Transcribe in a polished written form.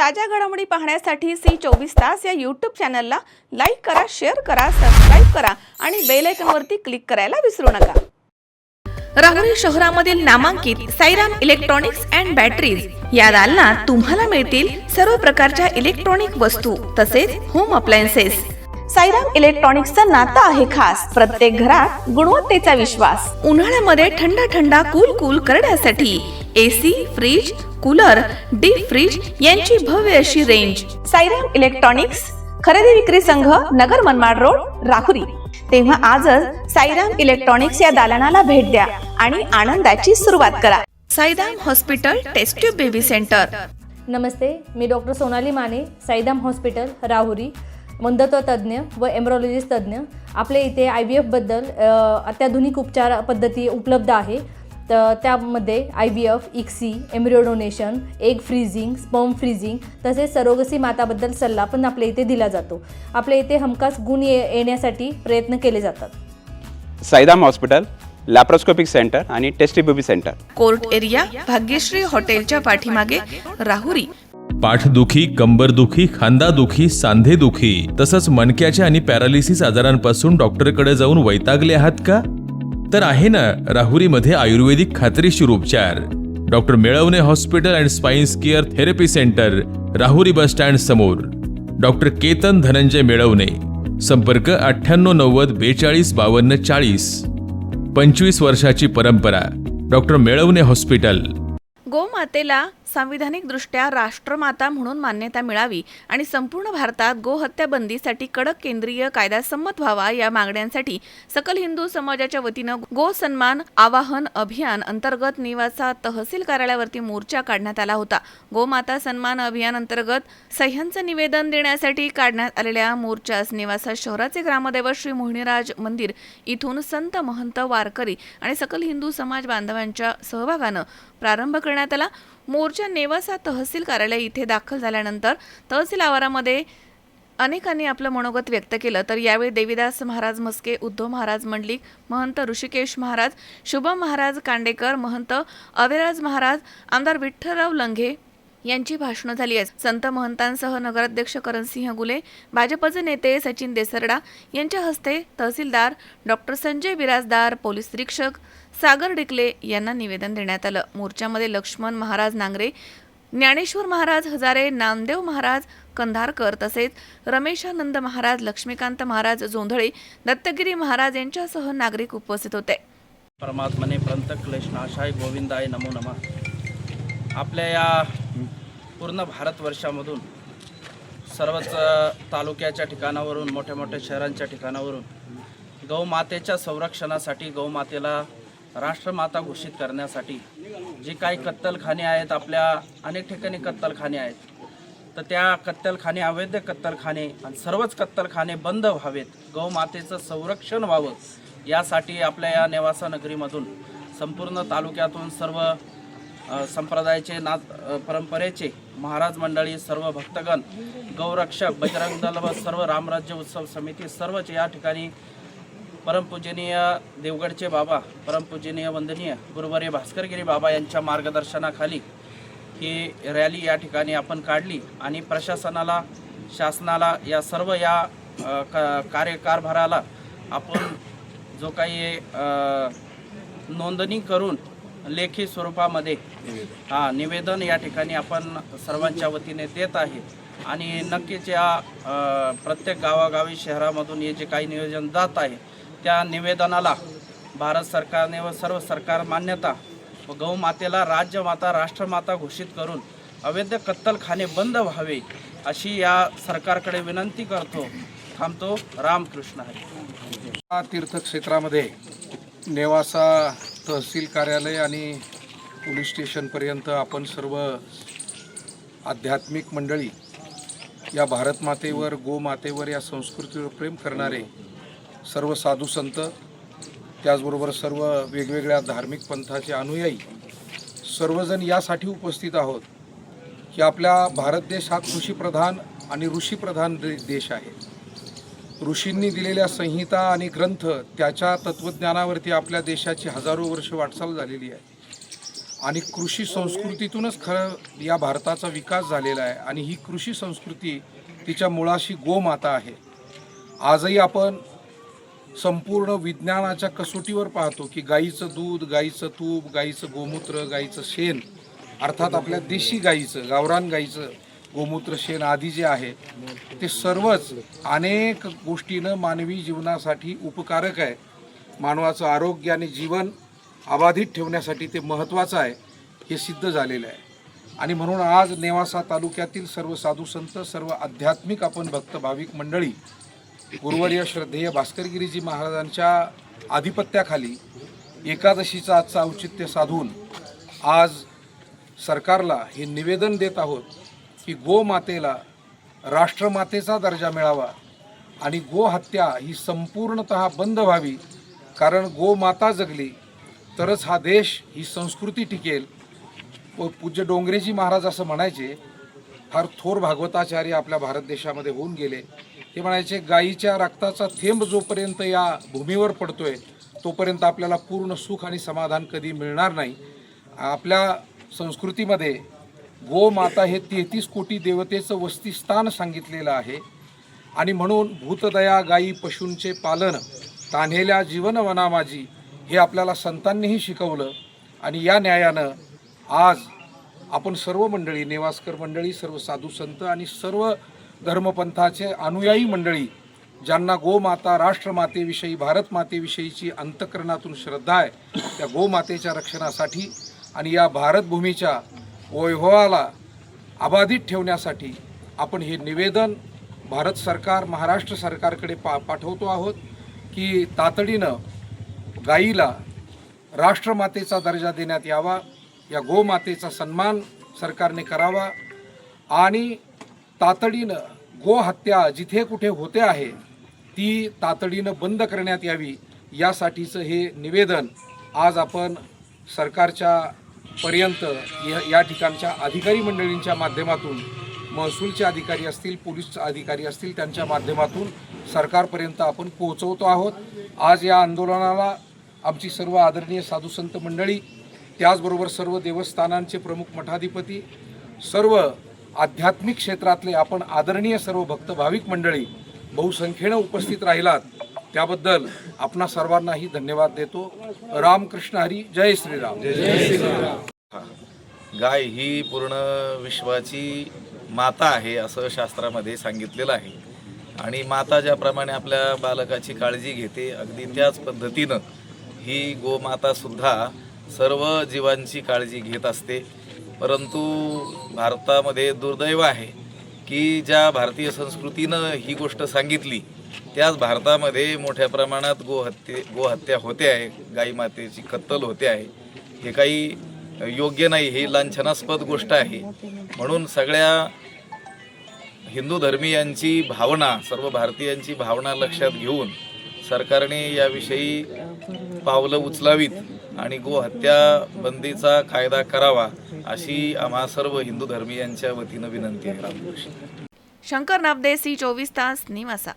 ताज्या घडामोडी पाहण्यासाठी C24 या यूट्यूब चॅनलला लाईक करा, शेअर करा, सबस्क्राईब करा आणि बेल आयकॉनवरती क्लिक करायला विसरू नका। राहुरी शहरामधील नामांकित साईराम इलेक्ट्रॉनिक्स अँड बॅटरीज या दालनात तुम्हाला मिळतील सर्व प्रकारच्या इलेक्ट्रॉनिक वस्तू तसेच होम अप्लायन्सेस। साईराम इलेक्ट्रॉनिक्सचं नातं आहे खास, प्रत्येक घरात गुणवत्तेचा विश्वास। उन्हाळ्यामध्ये थंड कूल करण्यासाठी AC, fridge, cooler, deep freeze यांची भव्य अशी रेंज। साईराम इलेक्ट्रॉनिक्स खरेदी विक्री संघ, नगर मनमाड रोड, राहुरी। तेव्हा आजच साईराम इलेक्ट्रॉनिक्स या दालनाला भेट द्या आणि आनंदाची सुरुवात करा। Sairam hospital test tube baby centre. नमस्ते, मी डॉक्टर सोनाली माने, साईराम हॉस्पिटल राहुरी, वंध्यत्व तज्ज्ञ व एम्ब्रॉलॉजिस्ट तज्ज्ञ। आपल्या इथे IVF बद्दल अत्याधुनिक उपचार पद्धती उपलब्ध आहे। तर त्यामध्ये IVF, ICSI, embryo donation, egg freezing, sperm freezing तसेच सरोगसी माताबद्दल सल्ला पण आपल्या इथे दिला जातो। आपल्या इथे हमखास गुण येण्यासाठी प्रयत्न केले जातात। साईराम हॉस्पिटल लॅप्रोस्कोपिक सेंटर आणि test baby centre, court area, Bhagyashree हॉटेलच्या पाठीमागे, राहुरी। पाठदुखी, कंबरदुखी, खांदादुखी, सांधेदुखी तसंच मणक्याच्या आणि पॅरालिसिस आजारांपासून डॉक्टरकडे जाऊन वैतागले आहात का? तर आहे ना राहुरीमध्ये आयुर्वेदिक खात्रीशीर उपचार। Doctor Melavane hospital and spine care therapy centre, Rahuri bus stand समोर। डॉक्टर केतन धनंजय मेळवणे, संपर्क 9890 42 52 40। 25 वर्षाची परंपरा, डॉक्टर मेळवणे हॉस्पिटल। गोमातेला संविधानिक दृष्ट्या राष्ट्रमाता म्हणून मान्यता मिळावी आणि संपूर्ण भारतात गोहत्या बंदीसाठी कडक केंद्रीय कायदा संमत व्हावा या मागण्यांसाठी सकल हिंदू समाजाच्या वतीनं गो सन्मान आवाहन अभियान अंतर्गत निवासा तहसील कार्यालयावरती मोर्चा काढण्यात आला होता। गोमाता सन्मान अभियान अंतर्गत सह्यांचं निवेदन देण्यासाठी काढण्यात आलेल्या मोर्चास निवासा शहराचे ग्रामदैवत श्री मोहिनीराज मंदिर इथून संत महंत वारकरी आणि सकल हिंदू समाज बांधवांच्या सहभागानं प्रारंभ करण्यात आला। मोर्चा नेवासा तहसील कार्यालय इथे दाखल झाल्यानंतर तहसील आवारामध्ये अनेकांनी आपलं मनोगत व्यक्त केलं। तर यावेळी देवीदास महाराज मस्के, उद्धव महाराज मंडलिक, महंत ऋषिकेश महाराज, शुभम महाराज कांडेकर, महंत अवेराज महाराज, आमदार विठ्ठलराव लंघे यांची भाषणं झाली आहेत। संत महंतांसह नगराध्यक्ष करणसिंह गुले, भाजपचे नेते सचिन देसरडा यांच्या हस्ते तहसीलदार डॉक्टर संजय बिराजदार, पोलीस निरीक्षक सागर डिकले यांना निवेदन देण्यात आलं। मोर्चामध्ये लक्ष्मण महाराज नांगरे, ज्ञानेश्वर महाराज हजारे, नामदेव महाराज कंधारकर तसेच रमेशानंद महाराज, लक्ष्मीकांत महाराज जोंधळे, दत्तगिरी महाराज यांच्यासह नागरिक उपस्थित होते। परमात्मने प्रंत क्लेशनाशाय गोविंदाय नमो नमः। आपल्या या पूर्ण भारतवर्षामधून सर्वच तालुक्याच्या ठिकाणावरून, मोठ्या मोठ्या शहरांच्या ठिकाणावरून गौमातेच्या संरक्षणासाठी, गौमातेला राष्ट्रमाता घोषित करण्यासाठी जे काही कत्तलखाने आहेत, आपल्या अनेक ठिकाणी कत्तलखाने आहेत, तर त्या कत्तलखाने, अवैध कत्तलखाने आणि सर्वच कत्तलखाने बंद व्हावेत, गौमातेचं संरक्षण व्हावं यासाठी आपल्या या नेवासा नगरीमधून संपूर्ण तालुक्यातून सर्व संप्रदायाचे परंपरेचे महाराज मंडळी, सर्व भक्तगण, गौरक्षक, बजरंग दल व सर्व रामराज्य उत्सव समिती सर्वच या ठिकाणी परमपूजनीय देवगडचे बाबा, परमपूजनीय वंदनीय गुरुवर्य भास्करगिरी बाबा यांच्या मार्गदर्शनाखाली ही रॅली या ठिकाणी आपण काढली आणि प्रशासनाला, शासनाला, या सर्व या कार्यकारभाराला आपण जो काही नोंदणी करून लेखी स्वरूपामध्ये निवेदन या ठिकाणी आपण सर्वांच्या वतीने देत आहे। आणि नक्कीच या प्रत्येक गावागावी शहरामधून हे जे काही नियोजन जात आहे त्या निवेदनाला भारत सरकारने व सर्व सरकार मान्यता व गौमातेला राज्यमाता, राष्ट्रमाता घोषित करून अवैध कत्तलखाने बंद व्हावे अशी या सरकारकडे विनंती करतो। थांबतो। रामकृष्ण हरी। तीर्थक्षेत्रामध्ये नेवासा तहसील कार्यालय आणि पोलीस स्टेशनपर्यंत आपण सर्व आध्यात्मिक मंडळी या भारतमातेवर, गोमातेवर, या संस्कृतीवर प्रेम करणारे सर्व साधू संत, त्याचबरोबर सर्व वेगवेगळ्या धार्मिक पंथाचे अनुयायी सर्वजण यासाठी उपस्थित आहोत की आपला भारत देश हा कृषीप्रधान आणि ऋषीप्रधान देश आहे। ऋषींनी दिलेल्या संहिता आणि ग्रंथ, त्याच्या तत्त्वज्ञानावरती आपल्या देशाची हजारो वर्ष वाटचाल झालेली आहे। आणि कृषी संस्कृतीतूनच खरं या भारताचा विकास झालेला आहे आणि ही कृषी संस्कृती तिच्या मुळाशी गोमाता आहे. आजही आपण संपूर्ण विज्ञानाच्या कसोटीवर पाहतो की गाईचं दूध, गाईचं तूप, गाईचं गोमूत्र, गाईचं शेण, अर्थात आपल्या देशी गाईचं, गावरान गाईचं गोमूत्र, शेण आदी जे आहे ते सर्वच अनेक गोष्टीनं मानवी जीवनासाठी उपकारक आहे. मानवाचं आरोग्य आणि जीवन अबाधित ठेवण्यासाठी ते महत्त्वाचं आहे हे सिद्ध झालेलं आहे. आणि म्हणून आज नेवासा तालुक्यातील सर्व साधू संत, सर्व आध्यात्मिक आपण भक्त भाविक मंडळी गुरुवर्य श्रद्धेय भास्करगिरीजी महाराजांच्या आधिपत्याखाली एकादशीचं आजचं औचित्य साधून आज सरकारला हे निवेदन देत आहोत की गोमातेला राष्ट्रमातेचा दर्जा मिळावा आणि गोहत्या ही संपूर्णतः बंद व्हावी. कारण गोमाता जगली तरच हा देश, ही संस्कृती टिकेल. व पूज्य डोंगरेजी महाराज असं म्हणायचे, फार थोर भागवताचार्य आपल्या भारत देशामध्ये होऊन गेले. ते म्हणायचे, गायीच्या रक्ताचा थेंब जोपर्यंत या भूमीवर पडतोय तोपर्यंत आपल्याला पूर्ण सुख आणि समाधान कधी मिळणार नाही. आपल्या संस्कृतीमध्ये गोमाता हे 33 कोटी देवतेचं वस्तीस्थान सांगितलेलं आहे. आणि म्हणून भूतदया गायी पशूंचे पालन, तान्हेल्या जीवन वना माझी, हे आपल्याला संतांनीही शिकवलं. आणि या न्यायानं आज आपण सर्व मंडळी, नेवास्कर मंडळी, सर्व साधू संत आणि सर्व धर्मपंथाचे अनुयायी मंडळी ज्यांना गोमाता, राष्ट्रमातेविषयी, भारत मातेविषयीची अंतःकरणातून श्रद्धा आहे, त्या गोमातेच्या रक्षणासाठी आणि या भारतभूमीच्या वैभवाला अबाधित ठेवण्यासाठी आपण हे निवेदन भारत सरकार, महाराष्ट्र सरकारकडे पाठवतो आहोत की तातडीनं गाईला राष्ट्रमातेचा दर्जा देण्यात यावा, या गोमातेचा सन्मान सरकारने करावा आणि तातडीनं गोहत्या जिथे कुठे होते आहे ती तातडीनं बंद करण्यात यावी, यासाठीचं हे निवेदन आज आपण सरकारच्या पर्यंत या ठिकाणच्या अधिकारी मंडळींच्या माध्यमातून, महसूलचे अधिकारी असतील, पोलीस अधिकारी असतील, त्यांच्या माध्यमातून सरकारपर्यंत आपण पोहोचवतो आहोत. आज या आंदोलनाला आमची सर्व आदरणीय साधुसंत मंडळी, त्याचबरोबर सर्व देवस्थानांचे प्रमुख मठाधिपती, सर्व आध्यात्मिक क्षेत्रातले आपण आदरणीय सर्व भक्त भाविक मंडळी बहुसंख्येनं उपस्थित राहिलात त्याबद्दल आपणा सर्वांनाही धन्यवाद देतो. रामकृष्ण हरी, जय श्रीराम. गाय ही पूर्ण विश्वाची माता आहे असं शास्त्रामध्ये सांगितलेलं आहे. आणि माता ज्याप्रमाणे आपल्या बालकाची काळजी घेते, अगदी त्याच पद्धतीनं ही गोमातासुद्धा सर्व जीवांची काळजी घेत असते. परंतु भारतामध्ये दुर्दैव आहे की ज्या भारतीय संस्कृतीनं ही गोष्ट सांगितली त्याच भारतामध्ये मोठ्या प्रमाणात गोहत्या होते आहे, गाई मातेची कत्तल होते आहे. हे काही योग्य नाही, ही लांछनास्पद गोष्ट आहे. म्हणून सगळ्या हिंदू धर्मीयांची भावना, सर्व भारतीयांची भावना लक्षात घेऊन सरकारने याविषयी पावलं उचलावीत आणि गोहत्या बंदीचा कायदा करावा अशी आम्हा सर्व हिंदू धर्मीयांच्या वतीनं विनंती आहे. शंकर नाबदे, सी 24 तास, नेवासा.